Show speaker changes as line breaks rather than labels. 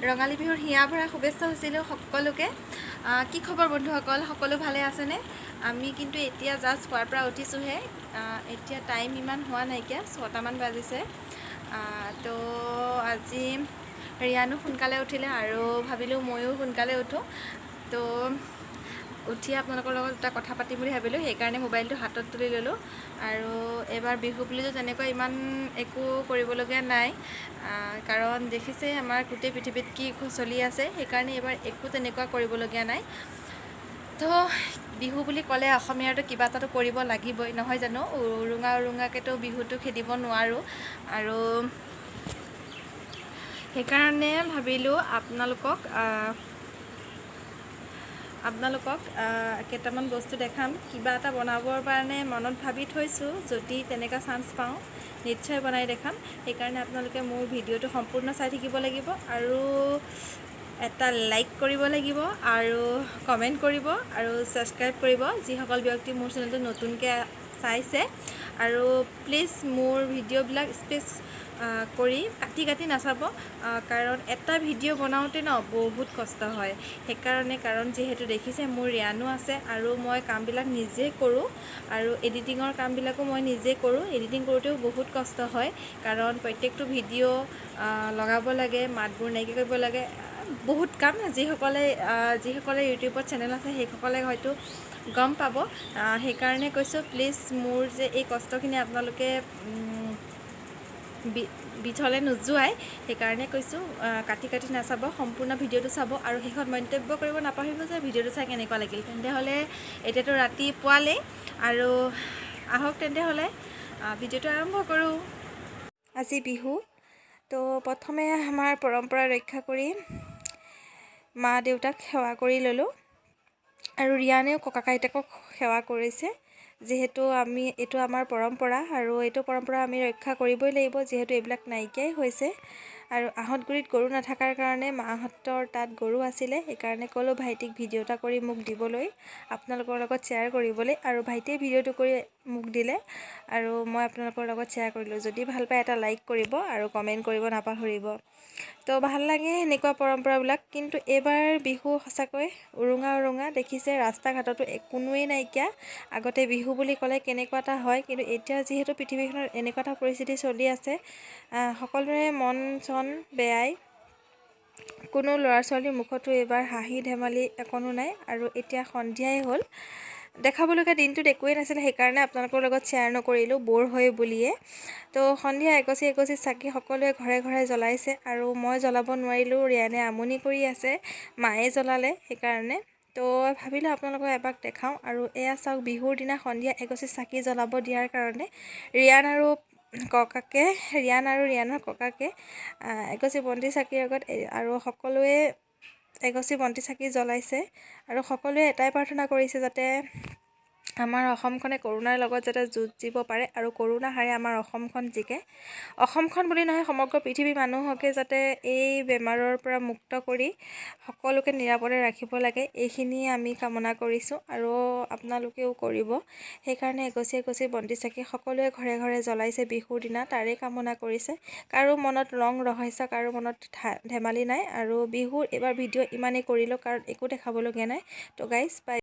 ৰঙালী বিহুৰ হিয়া ভৰা শুভেচ্ছা হৈছিলোঁ সকলোকে। কি খবৰ বন্ধুসকল, সকলো ভালে আছেনে? আমি কিন্তু এতিয়া জাষ্ট শুৱাৰ পৰা উঠিছোঁহে। এতিয়া টাইম ইমান হোৱা নাইকিয়া, 6টামান বাজিছে। তো আজি ৰিয়ানো সোনকালে উঠিলে আৰু ভাবিলোঁ ময়ো সোনকালে উঠোঁ। তো উঠি আপোনালোকৰ লগত এটা কথা পাতিম বুলি ভাবিলোঁ, সেইকাৰণে মোবাইলটো হাতত তুলি ল'লোঁ। আৰু এইবাৰ বিহু বুলিতো তেনেকুৱা ইমান একো কৰিবলগীয়া নাই, কাৰণ দেখিছেই আমাৰ গোটেই পৃথিৱীত কি চলি আছে, সেইকাৰণে এইবাৰ একো তেনেকুৱা কৰিবলগীয়া নাই। তো বিহু বুলি ক'লে অসমীয়াৰতো কিবা এটাতো কৰিব লাগিবই, নহয় জানো? উৰুঙা উৰুঙাকৈতো বিহুটো খেদিব নোৱাৰোঁ। আৰু সেইকাৰণে ভাবিলোঁ আপোনালোকক কেইটামান বস্তু দেখাম। কিবা এটা বনাবৰ কাৰণে মনত ভাবি থৈছোঁ, যদি তেনেকুৱা চান্স পাওঁ নিশ্চয় বনাই দেখাম। সেইকাৰণে আপোনালোকে মোৰ ভিডিঅ'টো সম্পূৰ্ণ চাই থাকিব লাগিব আৰু এটা লাইক কৰিব লাগিব আৰু কমেণ্ট কৰিব আৰু ছাবস্ক্ৰাইব কৰিব, যিসকল ব্যক্তি মোৰ চেনেলটো নতুনকৈ চাইছে। আৰু প্লিজ মোৰ ভিডিঅ'বিলাক স্পেচ কৰি কাটি কাটি নাচাব, কাৰণ এটা ভিডিঅ' বনাওঁতে বহুত কষ্ট হয়। সেইকাৰণে, কাৰণ যিহেতু দেখিছে মোৰ ৰিয়ানো আছে আৰু মই কামবিলাক নিজে কৰোঁ আৰু এডিটিঙৰ কামবিলাকো মই নিজে কৰোঁ। এডিটিং কৰোঁতেও বহুত কষ্ট হয়, কাৰণ প্ৰত্যেকটো ভিডিঅ' লগাব লাগে, মাতবোৰ নাইকিয়া কৰিব লাগে, বহুত কাম। যিসকলে ইউটিউবত চেনেল আছে সেইসকলে হয়তো গম পাব। সেইকাৰণে কৈছোঁ, প্লিজ মোৰ যে এই কষ্টখিনি আপোনালোকে বিথলৈ নোযোৱাই, সেইকাৰণে কৈছোঁ কাটি কাটি নাচাব, সম্পূৰ্ণ ভিডিঅ'টো চাব আৰু শেষত মন্তব্য কৰিব নাপাহৰিব যে ভিডিঅ'টো চাই কেনেকুৱা লাগিল। তেন্তেহ'লে এতিয়াতো ৰাতি পুৱালেই, আৰু আহক তেন্তেহ'লে ভিডিঅ'টো আৰম্ভ কৰোঁ। আজি বিহু, তো প্ৰথমে আমাৰ পৰম্পৰা ৰক্ষা কৰি মা দেউতাক সেৱা কৰি ল'লোঁ আৰু ৰিয়ানেও ককা আইতাকক সেৱা কৰিছে। যিহেতু এইটো আমাৰ পৰম্পৰা আৰু এইটো পৰম্পৰা আমি ৰক্ষা কৰিবই লাগিব, যিহেতু এইবিলাক নাইকিয়াই হৈছে। আৰু আহঁত গুৰিত গৰু নাথাকাৰ কাৰণে মাহঁতৰ তাত গৰু আছিলে, সেইকাৰণে ক'লোঁ ভাইটিক ভিডিঅ' এটা কৰি মোক দিবলৈ, আপোনালোকৰ লগত শ্বেয়াৰ কৰিবলৈ। আৰু ভাইটিয়ে ভিডিঅ'টো কৰি মোক দিলে আৰু মই আপোনালোকৰ লগত শ্বেয়াৰ কৰিলোঁ। যদি ভাল পায় এটা লাইক কৰিব আৰু কমেণ্ট কৰিব নাপাহৰিব। তো ভাল লাগে এনেকুৱা পৰম্পৰাবিলাক। কিন্তু এইবাৰ বিহু সঁচাকৈ উৰুঙা উৰুঙা। দেখিছে ৰাস্তা ঘাটতো কোনোৱেই নাইকিয়া। আগতে বিহু বুলি ক'লে কেনেকুৱা এটা হয়, কিন্তু এতিয়া যিহেতু পৃথিৱীখনত এনেকুৱা এটা পৰিস্থিতি চলি আছে, সকলোৰে মন চন বেয়াই। কোনো ল'ৰা ছোৱালীৰ মুখতো এইবাৰ হাঁহি ধেমালি অকণো নাই। আৰু এতিয়া সন্ধিয়াই হ'ল, দেখাবলগীয়া দিনটোত একোৱেই নাছিলে, সেইকাৰণে আপোনালোকৰ লগত শ্বেয়াৰ নকৰিলোঁ, ব'ৰ হয় বুলিয়ে। তো সন্ধিয়া এগছি এগছি চাকি সকলোৱে ঘৰে ঘৰে জ্বলাইছে আৰু মই জ্বলাব নোৱাৰিলোঁ, ৰিয়ানে আমনি কৰি আছে, মায়ে জ্বলালে সেইকাৰণে। তো ভাবিলোঁ আপোনালোকক এবাক দেখাওঁ। আৰু এয়া চাওক, বিহুৰ দিনা সন্ধিয়া এগছি চাকি জ্বলাব দিয়াৰ কাৰণে ৰিয়ান আৰু ৰিয়ানৰ ককাকে এগছি বন্তি চাকিৰ আগত আৰু সকলোৱে এগছি বন্তি চাকি জ্বলাইছে আৰু সকলোৱে এটাই প্ৰাৰ্থনা কৰিছে, যাতে আমাৰ অসমখনে কৰোণাৰ লগত যাতে যুঁজিব পাৰে আৰু কৰোণা হাৰে আমাৰ অসমখন জিকে। অসমখন বুলি নহয়, সমগ্ৰ পৃথিৱীৰ মানুহকে যাতে এই বেমাৰৰ পৰা মুক্ত কৰি সকলোকে নিৰাপদে ৰাখিব লাগে, এইখিনিয়ে আমি কামনা কৰিছোঁ আৰু আপোনালোকেও কৰিব। সেইকাৰণে এগছি এগছি বন্তি চাকি সকলোৱে ঘৰে ঘৰে জ্বলাইছে বিহুৰ দিনা, তাৰে কামনা কৰিছে। কাৰো মনত ৰং ৰহস্য, কাৰো মনত ধেমালি নাই। আৰু বিহুৰ এইবাৰ ভিডিঅ' ইমানেই কৰিলোঁ, কাৰণ একো দেখাবলগীয়া নাই। তো গাইজ বাই।